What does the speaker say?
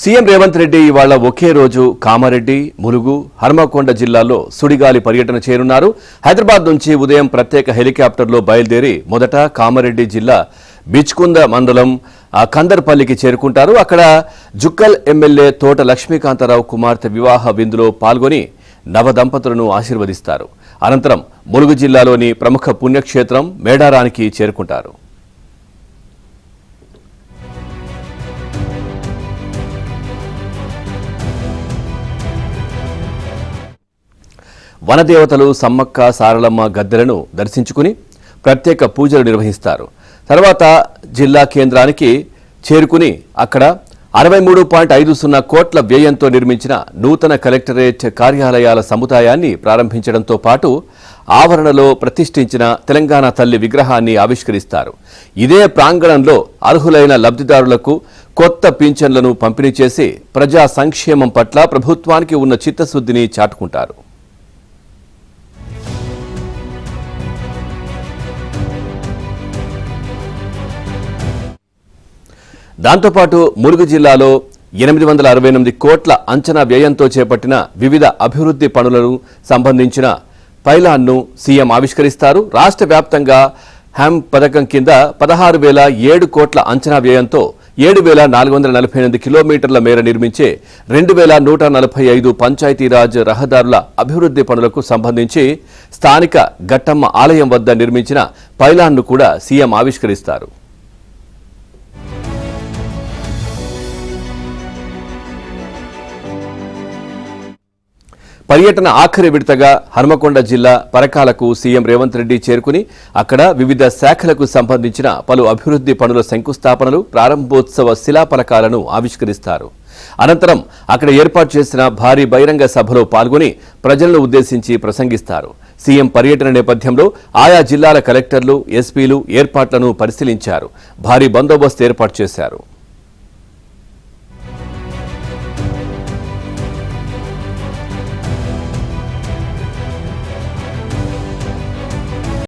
CM Revanth Reddy ఇవాళ ఒకే రోజు కామారెడ్డి, ములుగు, హన్మకొండ జిల్లాల్లో సుడిగాలి పర్యటన చేరున్నారు. హైదరాబాద్ నుంచి ఉదయం ప్రత్యేక హెలికాప్టర్లో బయలుదేరి మొదట కామారెడ్డి జిల్లా బిచ్కుంద మండలం కందర్పల్లికి చేరుకుంటారు. అక్కడ జుక్కల్ ఎమ్మెల్యే తోట లక్ష్మీకాంతారావు కుమార్తె వివాహ విందులో పాల్గొని నవదంపతులను ఆశీర్వదిస్తారు. అనంతరం ములుగు జిల్లాలోని ప్రముఖ పుణ్యక్షేత్రం మేడారానికి చేరుకుంటారు. వనదేవతలు సమ్మక్క సారలమ్మ గద్దెలను దర్శించుకుని ప్రత్యేక పూజలు నిర్వహిస్తారు. తర్వాత జిల్లా కేంద్రానికి చేరుకుని అక్కడ 63.50 కోట్ల వ్యయంతో నిర్మించిన నూతన కలెక్టరేట్ కార్యాలయాల సముదాయాన్ని ప్రారంభించడంతో పాటు ఆవరణలో ప్రతిష్ఠించిన తెలంగాణ తల్లి విగ్రహాన్ని ఆవిష్కరిస్తారు. ఇదే ప్రాంగణంలో అర్హులైన లబ్ధిదారులకు కొత్త పింఛన్లను పంపిణీ చేసి ప్రజా సంక్షేమం పట్ల ప్రభుత్వానికి ఉన్న చిత్తశుద్ధిని చాటుకుంటారు. దాంతోపాటు ములుగు జిల్లాలో 868 కోట్ల అంచనా వ్యయంతో చేపట్టిన వివిధ అభివృద్ధి పనులను సంబంధించిన పైలాన్ను సీఎం ఆవిష్కరిస్తారు. రాష్ట్ర వ్యాప్తంగా హ్యామ్ పథకం కింద 16,007 కోట్ల అంచనా వ్యయంతో 7,448 కిలోమీటర్ల మేర నిర్మించే 2,145 పంచాయతీరాజ్ రహదారుల అభివృద్ధి పనులకు సంబంధించి స్థానిక గట్టమ్మ ఆలయం వద్ద నిర్మించిన పైలాన్ను కూడా సీఎం ఆవిష్కరిస్తారు. పర్యటన ఆఖరి విడతగా హన్మకొండ జిల్లా పరకాలకు సీఎం రేవంత్ రెడ్డి చేరుకుని అక్కడ వివిధ శాఖలకు సంబంధించిన పలు అభివృద్ధి పనుల శంకుస్థాపనలు, ప్రారంభోత్సవ శిలాఫలకాలను ఆవిష్కరిస్తారు. అనంతరం అక్కడ ఏర్పాటు చేసిన భారీ బహిరంగ సభలో పాల్గొని ప్రజలను ఉద్దేశించి ప్రసంగిస్తారు. సీఎం పర్యటన నేపథ్యంలో ఆయా జిల్లాల కలెక్టర్లు, ఎస్పీలు ఏర్పాట్లను పరిశీలించారు. భారీ బందోబస్తు ఏర్పాటు చేశారు.